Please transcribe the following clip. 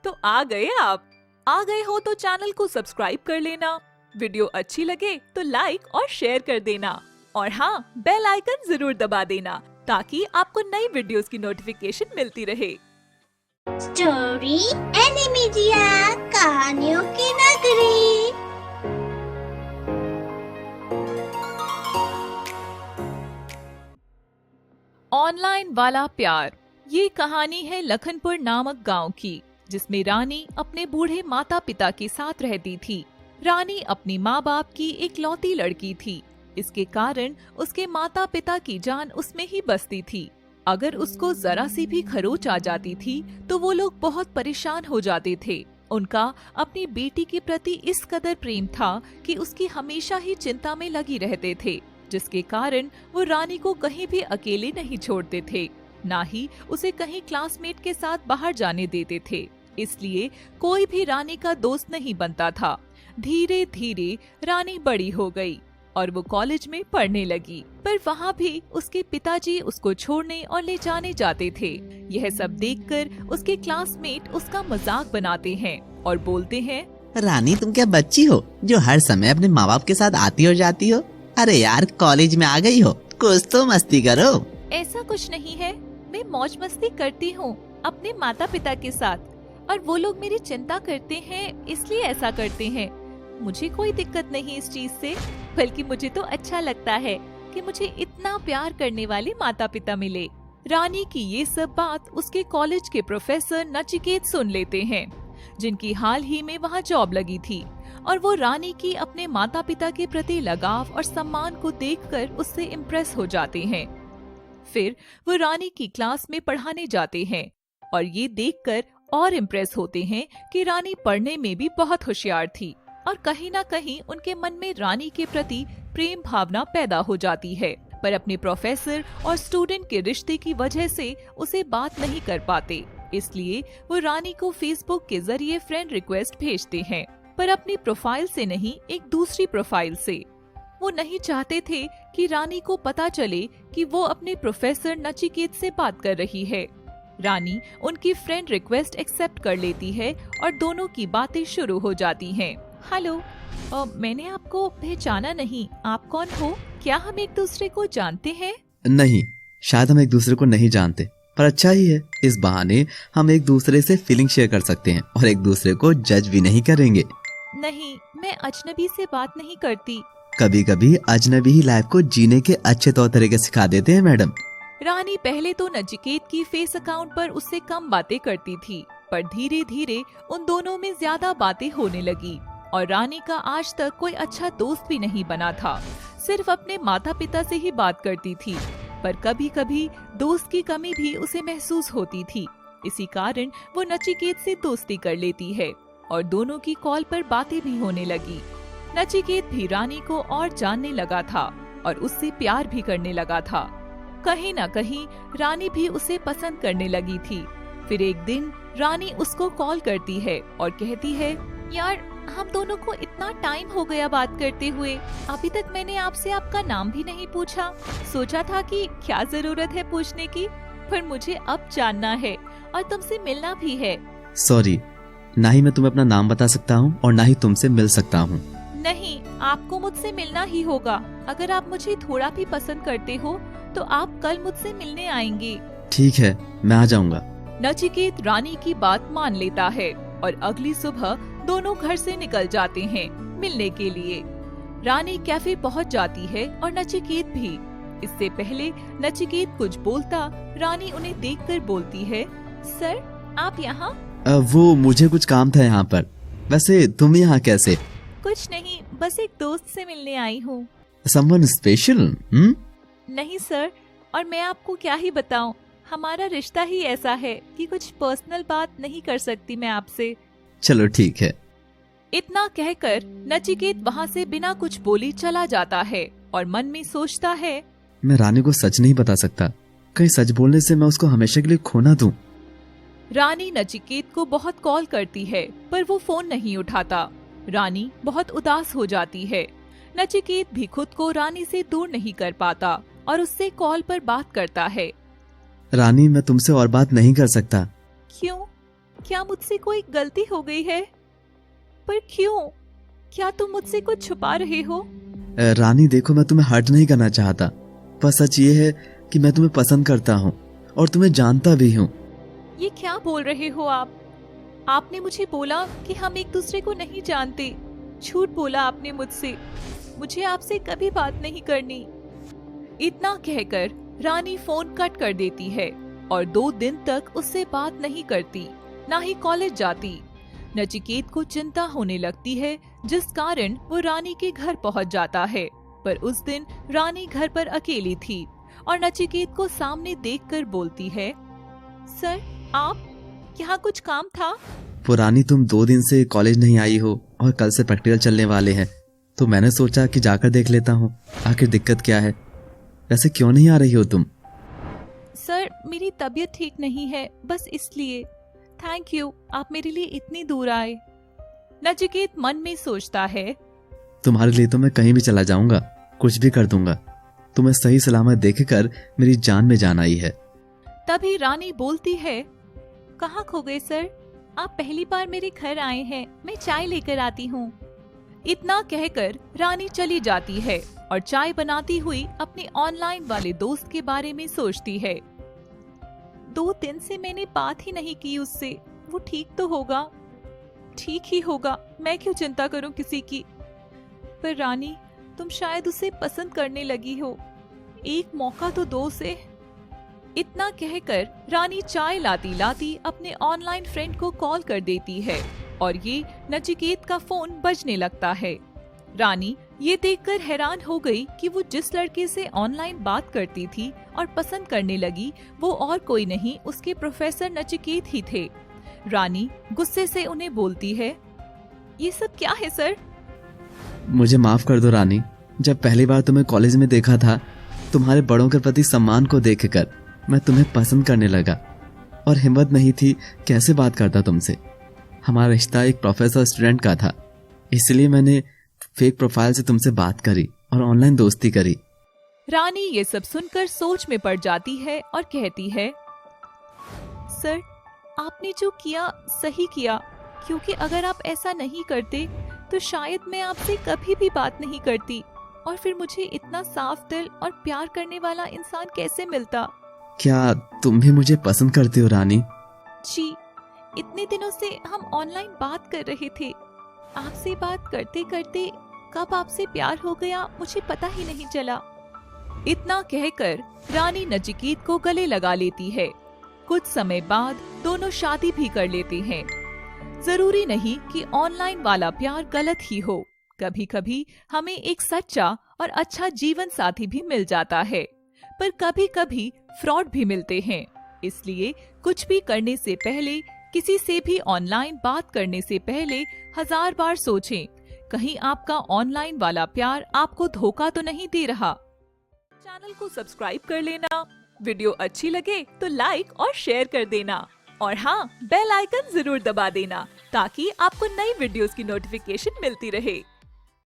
तो आ गए आप। आ गए हो तो चैनल को सब्सक्राइब कर लेना, वीडियो अच्छी लगे तो लाइक और शेयर कर देना और हाँ, बेल आइकन जरूर दबा देना ताकि आपको नई वीडियोस की नोटिफिकेशन मिलती रहे। स्टोरी एनिमीडिया, कहानियों की नगरी। ऑनलाइन वाला प्यार। ये कहानी है लखनपुर नामक गांव की, जिसमें रानी अपने बूढ़े माता पिता के साथ रहती थी। रानी अपने माँ बाप की एक लौती लड़की थी। इसके कारण उसके माता पिता की जान उसमें ही बसती थी। अगर उसको जरा सी भी खरोच आ जाती थी तो वो लोग बहुत परेशान हो जाते थे। उनका अपनी बेटी के प्रति इस कदर प्रेम था कि उसकी हमेशा ही चिंता में लगी रहते थे, जिसके कारण वो रानी को कहीं भी अकेले नहीं छोड़ते थे, ना ही उसे कहीं क्लासमेट के साथ बाहर जाने देते थे। इसलिए कोई भी रानी का दोस्त नहीं बनता था। धीरे धीरे रानी बड़ी हो गई और वो कॉलेज में पढ़ने लगी, पर वहाँ भी उसके पिताजी उसको छोड़ने और ले जाने जाते थे। यह सब देखकर उसके क्लासमेट उसका मजाक बनाते हैं और बोलते हैं, रानी तुम क्या बच्ची हो जो हर समय अपने माँ बाप के साथ आती और जाती हो? अरे यार, कॉलेज में आ गई हो, कुछ तो मस्ती करो। ऐसा कुछ नहीं है, मैं मौज मस्ती करती हूँ अपने माता पिता के साथ और वो लोग मेरी चिंता करते हैं इसलिए ऐसा करते हैं। मुझे कोई दिक्कत नहीं इस चीज से, बल्कि मुझे तो अच्छा लगता है कि मुझे इतना प्यार करने वाले माता पिता मिले। रानी की ये सब बात उसके कॉलेज के प्रोफेसर नचिकेत सुन लेते हैं, जिनकी हाल ही में वहाँ जॉब लगी थी, और वो रानी की अपने माता पिता के प्रति लगाव और सम्मान को देखकर उससे इम्प्रेस हो जाते हैं। फिर वो रानी की क्लास में पढ़ाने जाते हैं और ये देखकर और इम्प्रेस होते हैं कि रानी पढ़ने में भी बहुत होशियार थी और कहीं ना कहीं उनके मन में रानी के प्रति प्रेम भावना पैदा हो जाती है। पर अपने प्रोफेसर और स्टूडेंट के रिश्ते की वजह से उसे बात नहीं कर पाते, इसलिए वो रानी को फेसबुक के जरिए फ्रेंड रिक्वेस्ट भेजते हैं, पर अपनी प्रोफाइल से नहीं, एक दूसरी प्रोफाइल से। वो नहीं चाहते थे कि रानी को पता चले कि वो अपने प्रोफेसर नचिकेत से बात कर रही है। रानी उनकी फ्रेंड रिक्वेस्ट एक्सेप्ट कर लेती है और दोनों की बातें शुरू हो जाती हैं। हेलो, मैंने आपको पहचाना नहीं, आप कौन हो? क्या हम एक दूसरे को जानते हैं? नहीं, शायद हम एक दूसरे को नहीं जानते, पर अच्छा ही है, इस बहाने हम एक दूसरे से फीलिंग शेयर कर सकते हैं और एक दूसरे को जज भी नहीं करेंगे। नहीं, मैं अजनबी से बात नहीं करती। कभी कभी अजनबी ही लाइफ को जीने के अच्छे तौर तरीके सिखा देते हैं मैडम। रानी पहले तो नचिकेत की फेस अकाउंट पर उससे कम बातें करती थी, पर धीरे धीरे उन दोनों में ज्यादा बातें होने लगी और रानी का आज तक कोई अच्छा दोस्त भी नहीं बना था। सिर्फ अपने माता पिता से ही बात करती थी, पर कभी कभी दोस्त की कमी भी उसे महसूस होती थी। इसी कारण वो नचिकेत से दोस्ती कर लेती है और दोनों की कॉल पर बातें भी होने लगी। नचिकेत भी रानी को और जानने लगा था और उससे प्यार भी करने लगा था। कहीं न कहीं रानी भी उसे पसंद करने लगी थी। फिर एक दिन रानी उसको कॉल करती है और कहती है, यार, हम दोनों को इतना टाइम हो गया बात करते हुए, अभी तक मैंने आपसे आपका नाम भी नहीं पूछा। सोचा था कि क्या जरूरत है पूछने की, पर मुझे अब जानना है और तुमसे मिलना भी है। सॉरी, ना ही मैं तुम्हें अपना नाम बता सकता हूँ और ना ही तुमसे मिल सकता हूँ। नहीं, आपको मुझसे मिलना ही होगा। अगर आप मुझे थोड़ा भी पसंद करते हो तो आप कल मुझसे मिलने आएंगे। ठीक है, मैं आ जाऊंगा। नचिकेत रानी की बात मान लेता है और अगली सुबह दोनों घर से निकल जाते हैं मिलने के लिए। रानी कैफे पहुंच जाती है और नचिकेत भी। इससे पहले नचिकेत कुछ बोलता, रानी उन्हें देखकर बोलती है, सर, आप यहाँ? वो मुझे कुछ काम था यहाँ पर। वैसे तुम यहाँ कैसे? कुछ नहीं, बस एक दोस्त से मिलने आई हूँ। Someone special? नहीं सर, और मैं आपको क्या ही बताऊं, हमारा रिश्ता ही ऐसा है कि कुछ पर्सनल बात नहीं कर सकती मैं आपसे। चलो ठीक है। इतना कहकर नचिकेत वहाँ से बिना कुछ बोले चला जाता है और मन में सोचता है, मैं रानी को सच नहीं बता सकता, कहीं सच बोलने से मैं उसको हमेशा के लिए खो ना दूं। रानी नचिकेत को बहुत कॉल करती है, पर वो फोन नहीं उठाता। रानी बहुत उदास हो जाती है। नचिकेत भी खुद को रानी से दूर नहीं कर पाता और उससे कॉल पर बात करता है। रानी, मैं तुमसे और बात नहीं कर सकता। क्यों? क्या मुझसे कोई गलती हो गई है? पर क्यों? क्या तुम मुझसे कुछ छुपा रहे हो? रानी देखो, मैं तुम्हें हर्ट नहीं करना चाहता, पर सच ये है कि मैं तुम्हें पसंद करता हूँ और तुम्हें जानता भी हूँ। ये क्या बोल रहे हो आप? आपने मुझे बोला कि हम एक दूसरे को नहीं जानते। झूठ बोला आपने मुझसे। मुझे आपसे कभी बात नहीं करनी। इतना कहकर रानी फोन कट कर देती है और 2 दिन तक उससे बात नहीं करती, ना ही कॉलेज जाती। नचिकेत को चिंता होने लगती है, जिस कारण वो रानी के घर पहुंच जाता है। पर उस दिन रानी घर पर अकेली थी और नचिकेत को सामने देखकर बोलती है, सर आप, यहाँ कुछ काम था? पुरानी, तुम 2 दिन से कॉलेज नहीं आई हो और कल से प्रैक्टिकल चलने वाले हैं, तो मैंने सोचा कि जाकर देख लेता हूँ आखिर दिक्कत क्या है। वैसे क्यों नहीं आ रही हो तुम? सर मेरी तबीयत ठीक नहीं है, बस इसलिए। थैंक यू, आप मेरे लिए इतनी दूर आए। नचिकेत मन में सोचता है, तुम्हारे लिए तो मैं कहीं भी चला जाऊंगा, कुछ भी कर दूंगा। तुम्हें सही सलामत देखकर मेरी जान में जान आई है। तभी रानी बोलती है, कहाँ खो गए सर? आप पहली बार मेरे घर आए हैं, मैं चाय लेकर आती हूँ। इतना कहकर रानी चली जाती है और चाय बनाती हुई अपने ऑनलाइन वाले दोस्त के बारे में सोचती है। 2 दिन से मैंने बात ही नहीं की उससे, वो ठीक तो होगा? ठीक ही होगा, मैं क्यों चिंता करूं किसी की। पर रानी, तुम शायद उसे पसंद करने लगी हो, एक मौका तो दो उसे। इतना कहकर रानी चाय लाती लाती अपने ऑनलाइन फ्रेंड को कॉल कर देती है और ये नचिकेत का फोन बजने लगता है। रानी ये देखकर हैरान हो गई कि वो जिस लड़के से ऑनलाइन बात करती थी और पसंद करने लगी, वो और कोई नहीं, उसके प्रोफेसर नचिकेत ही थे। रानी गुस्से से उन्हें बोलती है, ये सब क्या है सर? मुझे माफ कर दो रानी, जब पहली बार तुम्हें कॉलेज में देखा था, तुम्हारे बड़ों के प्रति सम्मान को देखकर मैं तुम्हें पसंद करने लगा और हिम्मत नहीं थी कैसे बात करता तुमसे। हमारा रिश्ता एक प्रोफेसर स्टूडेंट का था, इसलिए मैंने फेक प्रोफाइल से तुमसे बात करी और ऑनलाइन दोस्ती करी। रानी ये सब सुनकर सोच में पड़ जाती है और कहती है, सर आपने जो किया सही किया, क्योंकि अगर आप ऐसा नहीं करते तो शायद मैं आपसे कभी भी बात नहीं करती और फिर मुझे इतना साफ दिल और प्यार करने वाला इंसान कैसे मिलता। क्या तुम भी मुझे पसंद करती हो रानी? जी, इतने दिनों से हम ऑनलाइन बात कर रहे थे। आपसे बात करते करते कब आपसे प्यार हो गया मुझे पता ही नहीं चला। इतना कहकर रानी नचिकेत को गले लगा लेती है। कुछ समय बाद दोनों शादी भी कर लेते हैं। जरूरी नहीं कि ऑनलाइन वाला प्यार गलत ही हो, कभी कभी हमें एक सच्चा और अच्छा जीवन साथी भी मिल जाता है, पर कभी कभी फ्रॉड भी मिलते हैं। इसलिए कुछ भी करने से पहले, किसी से भी ऑनलाइन बात करने से पहले 1000 बार सोचें, कहीं आपका ऑनलाइन वाला प्यार आपको धोखा तो नहीं दे रहा। चैनल को सब्सक्राइब कर लेना, वीडियो अच्छी लगे तो लाइक और शेयर कर देना, और हाँ, बेल आइकन जरूर दबा देना ताकि आपको नई वीडियोस की नोटिफिकेशन मिलती रहे।